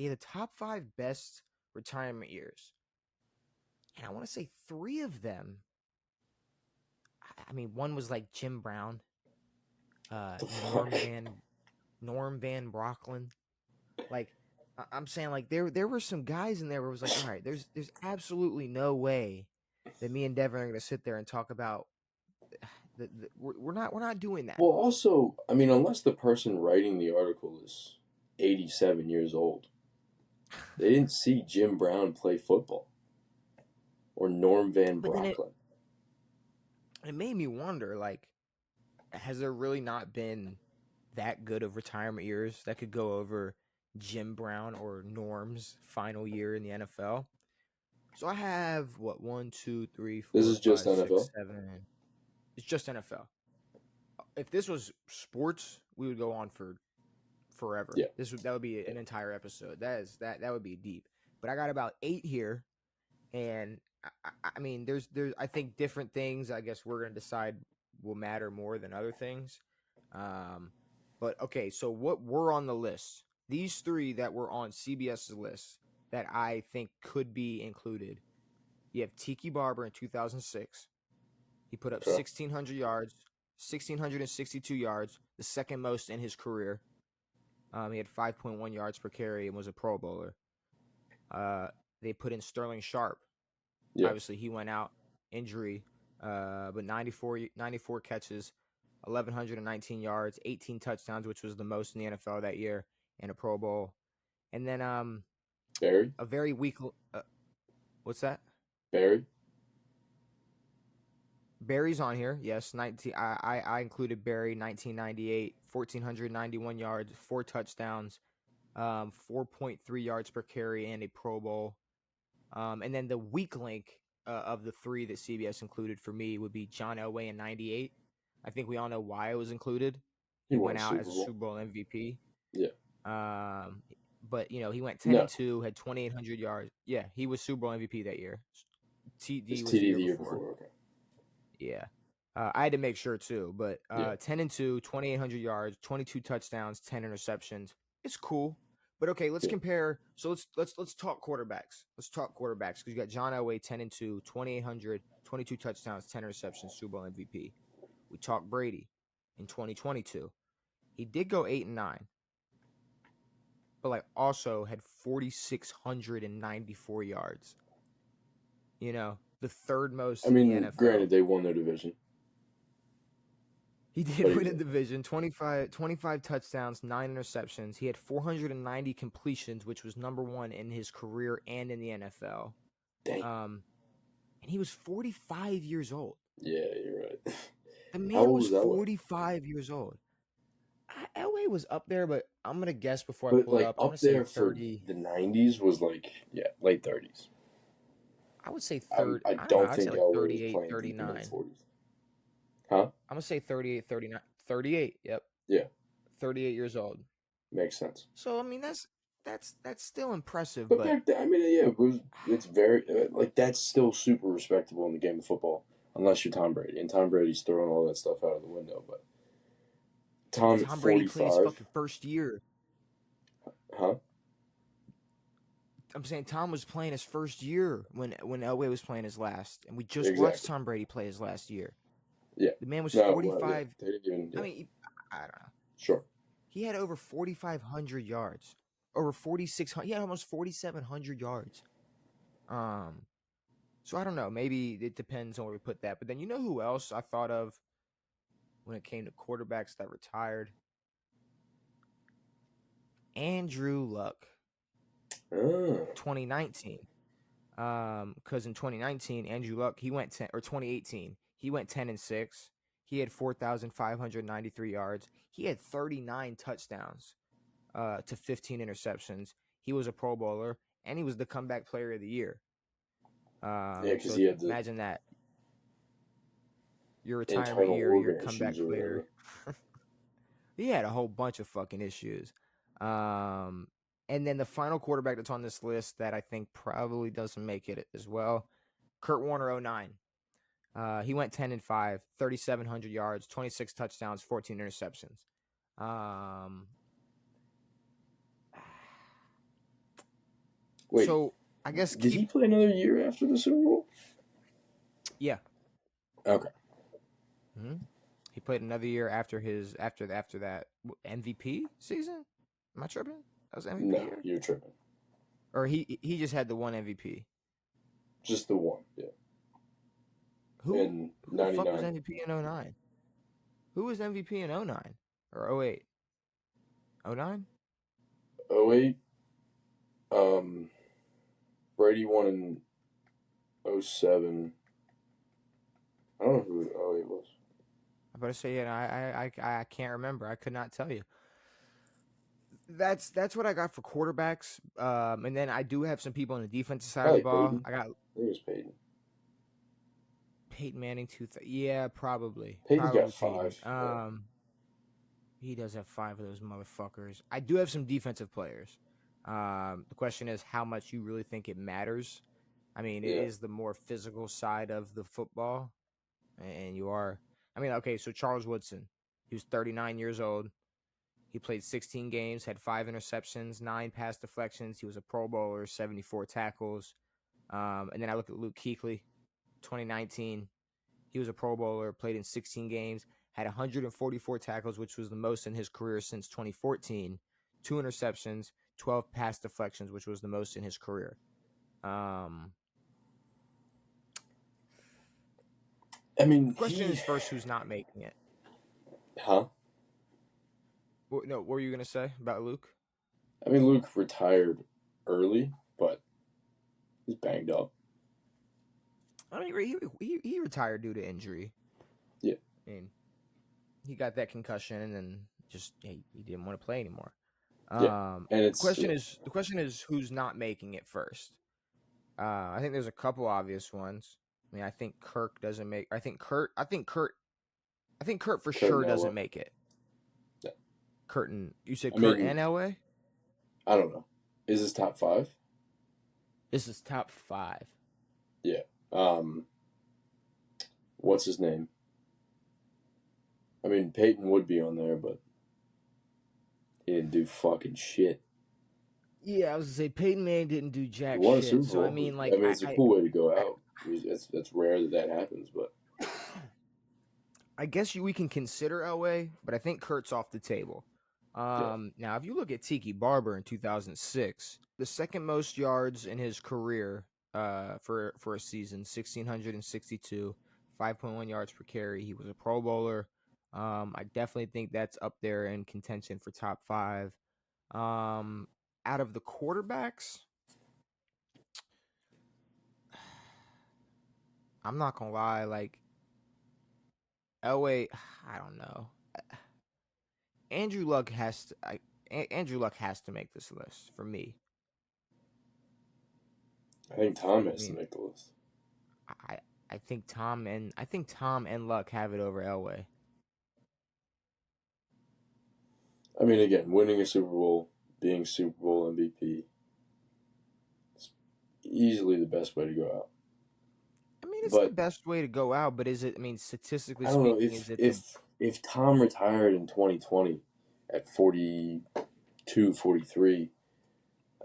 gave the top 5 best retirement years. And I want to say 3 of them. I mean, one was like Jim Brown, The Norm fuck? Van Brocklin. Like, I'm saying, like there were some guys in there where it was like, all right, there's absolutely no way that me and Devin are gonna sit there and talk about we're not doing that. Well, also, I mean, unless the person writing the article is 87 years old, they didn't see Jim Brown play football or Norm Van But then Brocklin. it made me wonder, like, has there really not been that good of retirement years that could go over Jim Brown or Norm's final year in the NFL? So I have what, one, two, three, This four, is just five, six, NFL. 7. It's just NFL. If this was sports, we would go on for forever. Yeah. That would be an entire episode. That would be deep. But I got about 8 here, and I mean, there's I think different things. I guess we're gonna decide will matter more than other things. Um, but okay, so what were on the list? These 3 that were on CBS's list that I think could be included. You have Tiki Barber in 2006. He put up Okay. 1,600 yards, 1,662 yards, the second most in his career. He had 5.1 yards per carry and was a Pro Bowler. They put in Sterling Sharp. Yeah. Obviously, he went out injury, but 94 catches, 1,119 yards, 18 touchdowns, which was the most in the NFL that year, and a Pro Bowl. And then Barry. a very weak. What's that? Barry. Barry's on here. Yes, 19. I included Barry, 1998, 1,491 yards, 4 touchdowns, 4.3 yards per carry, and a Pro Bowl. And then the weak link of the 3 that CBS included for me would be John Elway in 98. I think we all know why it was included. He He won went a out Super as a Bowl. Super Bowl MVP. Yeah. But he went 10 No. and 2, had 2,800 yards. Yeah, he was Super Bowl MVP that year. It's TD was the TD year the year before. before. Okay. Yeah. I had to make sure too, but Yeah. 10 and 2, 2,800 yards, 22 touchdowns, 10 interceptions. It's cool. But okay, let's Yeah. compare. So let's talk quarterbacks. Let's talk quarterbacks because you got John Elway 10 and 2, 2,800, 22 touchdowns, 10 interceptions, Super Bowl MVP. We talk Brady in 2022. He did go 8 and 9, but like also had 4,694 yards. The third most I in the mean, NFL. granted, they won their division. He did win a division, 25 touchdowns, 9 interceptions. He had 490 completions, which was number 1 in his career and in the NFL. Dang. And he was 45 years old. Yeah, you're right. The man How old was was Elway? 45 years old. Elway was up there, but I'm going to guess before I But pull it like up. I'm going up to say there for 30. the 90s was like, yeah, late 30s. I would say 30. I I don't know. don't I'd say think like Elway was 38, playing deep in 39. his 40s. Huh? I'm going to say 38, 39. 38, yep. Yeah. 38 years old. Makes sense. So, I mean, that's still impressive, But but back then, I mean, yeah, it's very, like, that's still super respectable in the game of football, unless you're Tom Brady. And Tom Brady's throwing all that stuff out of the window. But Tom at Tom Brady played his 45, fucking first year. huh? I'm saying Tom was playing his first year when Elway was playing his last, and we just Exactly. watched Tom Brady play his last year. Yeah. The man was No, 45. well, yeah. They didn't even, yeah. I mean, I don't know. Sure. He had over 4,500 yards, over 4,600. He had almost 4,700 yards. So I don't know. Maybe it depends on where we put that. But then who else I thought of when it came to quarterbacks that retired? Andrew Luck. 2019. Because in 2019, Andrew Luck, he went 10, or 2018, he went 10 and 6. He had 4,593 yards. He had 39 touchdowns to 15 interceptions. He was a Pro Bowler, and he was the comeback player of the year. Yeah, because so he had the imagine that. Your retirement internal year, your organ comeback issues or player. whatever. He had a whole bunch of fucking issues. And then the final quarterback that's on this list that I think probably doesn't make it as well, Kurt Warner 09. He went 10 and 5, 3,700 yards, 26 touchdowns, 14 interceptions. Wait, So I guess did he play another year after the Super Bowl? yeah. Okay. Hmm. He played another year after that MVP season. Am I tripping? That was MVP No, year, you're tripping. or he just had the one MVP. Just the one, yeah. Who In who the fuck was '99. MVP in '09? Who was MVP in '09 or '08? '09? '08, Brady won in '07. I don't know who '08 was. I better say it. I can't remember. I could not tell you. That's what I got for quarterbacks. And then I do have some people on the defensive side of the Probably ball. Peyton. I got I think it was Peyton. Peyton Manning. Yeah, Peyton's got probably Peyton. 5. Yeah. He does have 5 of those motherfuckers. I do have some defensive players. The question is how much you really think it matters. I mean, it Yeah. is the more physical side of the football, and you are. I mean, okay, so Charles Woodson, he was 39 years old. He played 16 games, had 5 interceptions, 9 pass deflections. He was a Pro Bowler, 74 tackles. And then I look at Luke Kuechly, 2019. He was a Pro Bowler, played in 16 games, had 144 tackles, which was the most in his career since 2014. 2 interceptions, 12 pass deflections, which was the most in his career. I mean, Question is first, who's not making it? Huh? No, what were you gonna say about Luke? I mean, Luke retired early, but he's banged up. I mean, he retired due to injury. Yeah. I mean, he got that concussion and then just he didn't want to play anymore. Yeah. And The question is who's not making it first. I think there's a couple obvious ones. I mean, I think Kirk doesn't make. I think Kurt for sure doesn't make it. Yeah. You said I Kurt mean, and Elway? I don't know. Is this top 5? This is top 5. Yeah. What's his name? I mean, Peyton would be on there, but he didn't do fucking shit. Yeah, I was gonna say Peyton Manning didn't do jack He won a shit. Super So Bowl. I mean, like, it's a cool way to go out. It's rare that happens, but I guess we can consider Elway, but I think Kurt's off the table. yeah. Now, if you look at Tiki Barber in 2006, the second most yards in his career for a season, 1,662, 5.1 yards per carry. He was a Pro Bowler. I definitely think that's up there in contention for top 5. Out of the quarterbacks, I'm not gonna lie, like Elway, I don't know. Andrew Luck has to make this list for me. I think Tom I has to mean, make the list. I think Tom and Luck have it over Elway. I mean, again, winning a Super Bowl, being Super Bowl MVP, it's easily the best way to go out. I mean, it's the But best way to go out, but is it? I mean, statistically I don't know speaking, is it the? if Tom retired in 2020 at 42, 43,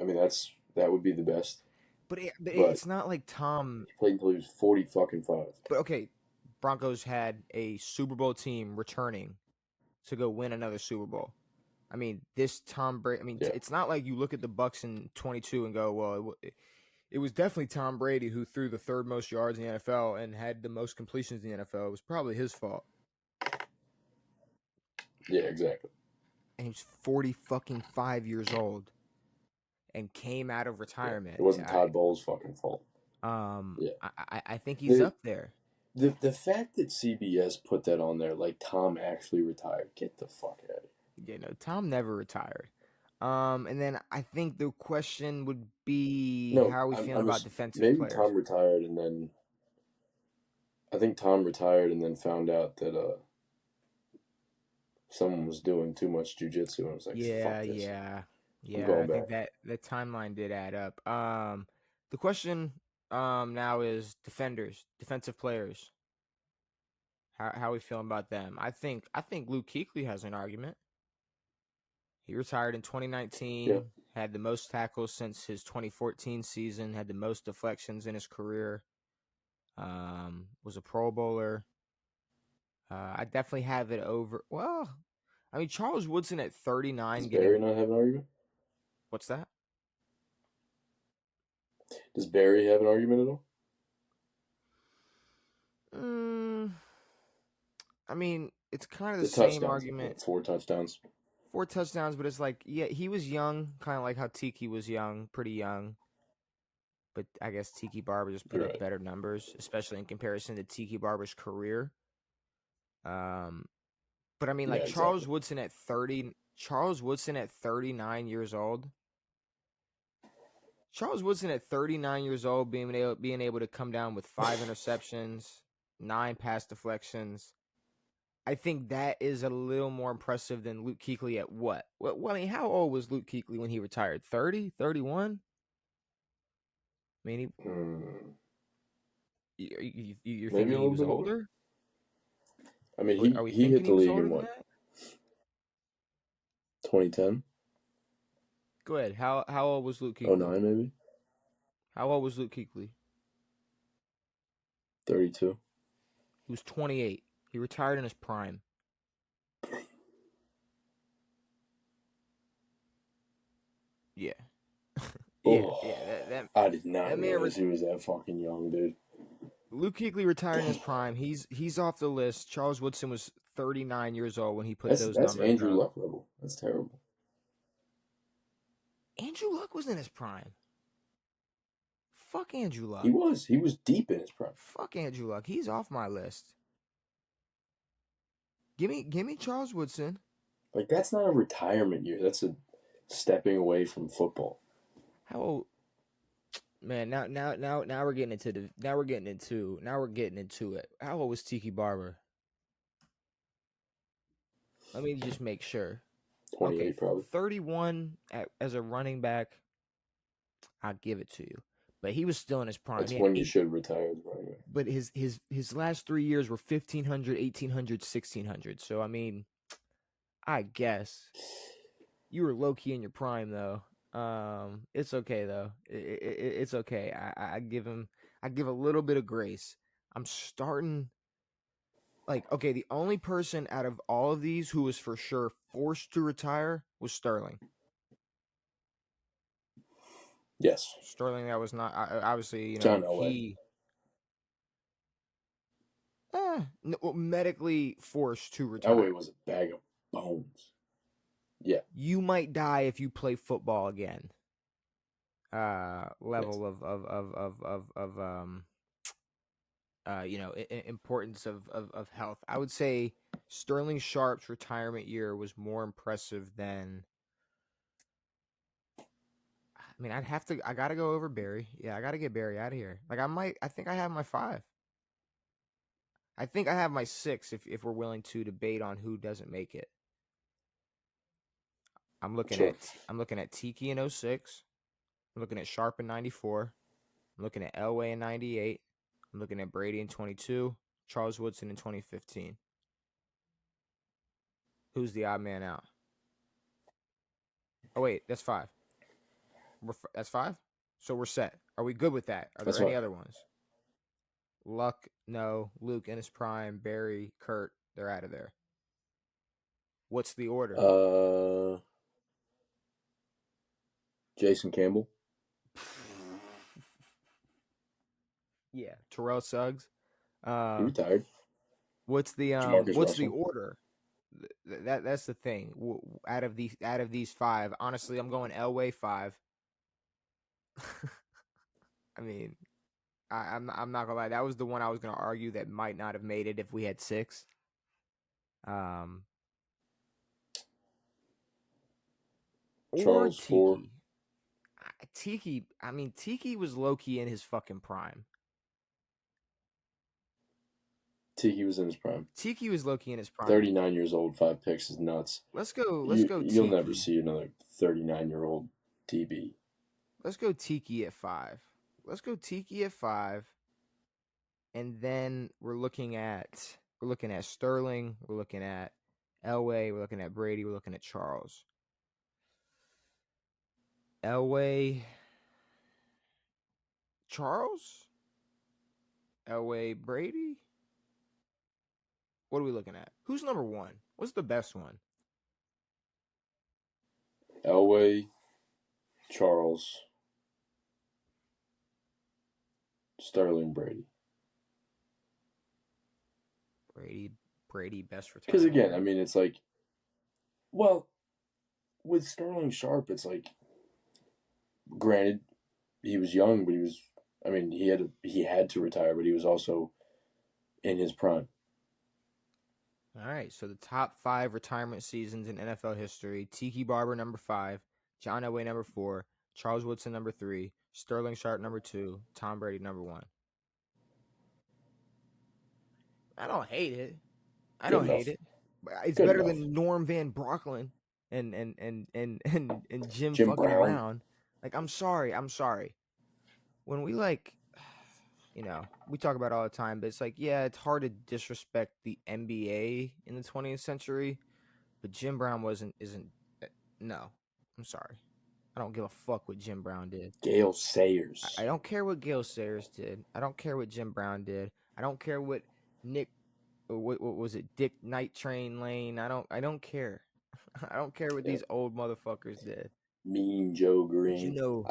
I mean that would be the best. But But it's not like Tom. he played until he was 40 fucking 5. But okay, Broncos had a Super Bowl team returning to go win another Super Bowl. I mean, this Tom Brady. I mean, Yeah. it's not like you look at the Bucks in 22 and go, well, it was definitely Tom Brady who threw the 3rd most yards in the NFL and had the most completions in the NFL. It was probably his fault. Yeah, exactly. And he was 45 years old and came out of retirement. It wasn't Todd Bowles' fucking fault. Yeah. I think he's up there. The fact that CBS put that on there, like Tom actually retired, get the fuck out of here. Yeah, no, Tom never retired. And then I think the question would be, No, how are we feeling about defensive maybe players? Tom retired and then I think Tom retired and then found out that someone was doing too much jujitsu and was like, fuck this. Yeah. I think that timeline did add up. The question now is defensive players. How are we feeling about them? I think Luke Kuechly has an argument. He retired in 2019. Yeah. had the most tackles since his 2014 season, had the most deflections in his career, was a Pro Bowler. I definitely have it over. Well, I mean, Charles Woodson at 39 Does Barry getting. not have an argument? What's that? Does Barry have an argument at all? Mm, I mean, it's kind of the The same touchdowns, argument. what, 4 touchdowns? 4 touchdowns, but it's like, yeah, he was young, kind of like how Tiki was young, pretty young. But I guess Tiki Barber just put You're up right. better numbers, especially in comparison to Tiki Barber's career. Um, but I mean, Yeah, like exactly. Charles Woodson at 39 years old. Charles Woodson at 39 years old, being able to come down with 5 interceptions, 9 pass deflections. I think that is a little more impressive than Luke Kuechly at what? Well, I mean, how old was Luke Kuechly when he retired? 30, 31? I mean, you're Maybe thinking a he little was bit older. older? I mean, Are we he thinking hit he the was league older in than what, that? 2010, Go ahead. How old was Luke Kuechly? 09 maybe, How old was Luke Kuechly? 32. He was 28. He retired in his prime. Yeah. Yeah, Oh, yeah. I did not That man realize he was that fucking young, dude. Luke Kuechly retired in his prime. He's off the list. Charles Woodson was 39 years old when he put those That's numbers Andrew up. Luck level. That's terrible. Andrew Luck was in his prime. Fuck Andrew He Luck. was. He was deep in his prime. Fuck Andrew Luck. He's off my list. Give me Charles Woodson. Like, that's not a retirement year. That's a stepping away from football. How old? Man, now we're getting into it. How old was Tiki Barber? Let me just make sure. Okay, 28 probably. 31 as a running back. I'll give it to you. But he was still in his prime. That's He had when you 8, should retire as running back. but his last 3 years were 1500, 1800, 1600. So I mean, I guess you were low key in your prime though. It's okay though. It's okay. I give him. I give a little bit of grace. I'm starting like okay. The only person out of all of these who was for sure forced to retire was Sterling. Yes. Sterling, that was not obviously. John Elway. He medically forced to Elway retire. was a bag of bones. Yeah. You might die if you play football again. Yes. Level of importance of health. I would say Sterling Sharp's retirement year was more impressive than. I mean, I gotta go over Barry. Yeah, I gotta get Barry out of here. Like I think I have my 5. I think I have my 6 if we're willing to debate on who doesn't make it. Sure. I'm looking at Tiki in 06. I'm looking at Sharp in 94. I'm looking at Elway in 98. I'm looking at Brady in 22. Charles Woodson in 2015. Who's the odd man out? Oh wait, that's 5. That's 5. So we're set. Are we good with that? Are there That's any fine. other ones? Luck, no. Luke in his prime. Barry, Kurt, they're out of there. What's the order? Jason Campbell. Yeah, Terrell Suggs. He retired. What's the Jamarcus what's the Russell. order? That's the thing. Out of these 5, honestly, I'm going Elway 5. I mean, I'm not gonna lie. That was the one I was gonna argue that might not have made it if we had 6. Or Charles 4. Tiki. Tiki. I mean, Tiki was low key in his fucking prime. Tiki was in his prime. Tiki was low key in his prime. 39 years old, 5 picks is nuts. Let's go. You'll never Tiki. see another 39-year-old DB. Let's go Tiki at 5. And then we're looking at Sterling. We're looking at Elway. We're looking at Brady. We're looking at Charles. Elway Charles? Elway Brady? What are we looking at? Who's number one? What's the best one? Elway, Charles, Sterling, Brady. Brady best Because retirement again, I year. mean, it's like, well, with Sterling Sharp, it's like, granted, he was young, but he was. I mean, he had to retire, but he was also in his prime. All right, so the top 5 retirement seasons in NFL history: Tiki Barber number 5, John Elway number 4, Charles Woodson number 3, Sterling Sharp number 2, Tom Brady number 1. I don't hate it. I Good don't hate enough. it. It's Good better enough. than Norm Van Brocklin and Jim Jim fucking Brown. Brown. Like, I'm sorry. When we like, we talk about it all the time, but it's like, yeah, it's hard to disrespect the NBA in the 20th century, but Jim Brown isn't. No, I'm sorry. I don't give a fuck what Jim Brown did. Gale I Sayers. don't care what Gale Sayers did. I don't care what Jim Brown did. I don't care what Nick what was it, Dick Night Train Lane. I don't care. I don't care what Yeah. these old motherfuckers did. Mean Joe But Green.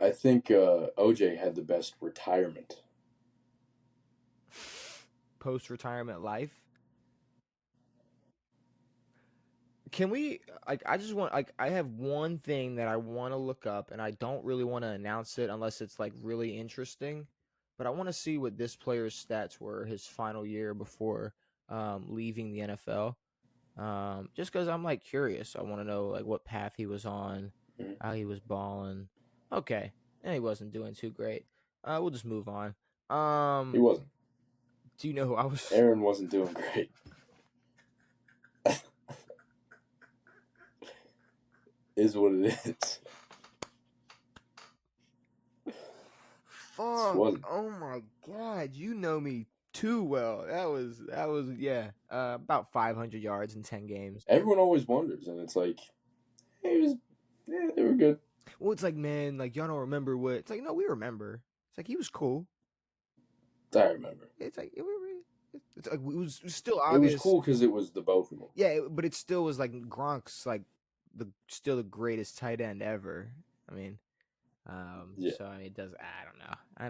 I think OJ had the best retirement. Post retirement life. Can we I just want I have one thing that I want to look up and I don't really want to announce it unless it's like really interesting. But I want to see what this player's stats were his final year before leaving the NFL. Just because I'm like curious. I want to know like what path he was on, Mhm. how he was balling. Okay. And he wasn't doing too great. We'll just move on. He wasn't. Do you know who I was? Aaron wasn't doing great. Is what it is. This Fuck! wasn't. Oh my god! You know me too well. That was yeah. About 500 yards in 10 games. Everyone always wonders, and it's like, they were good. Well, it's like, man, like y'all don't remember what? It's like, no, we remember. It's like he was cool. I remember. It's like it's like it was still It was obvious. cool because it was the both of them. Yeah, but it still was like Gronk's like still the greatest tight end ever. I mean, Yeah. so I mean, it does. I don't know. I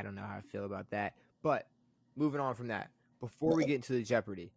don't know how I feel about that. But moving on from that, before we get into the Jeopardy,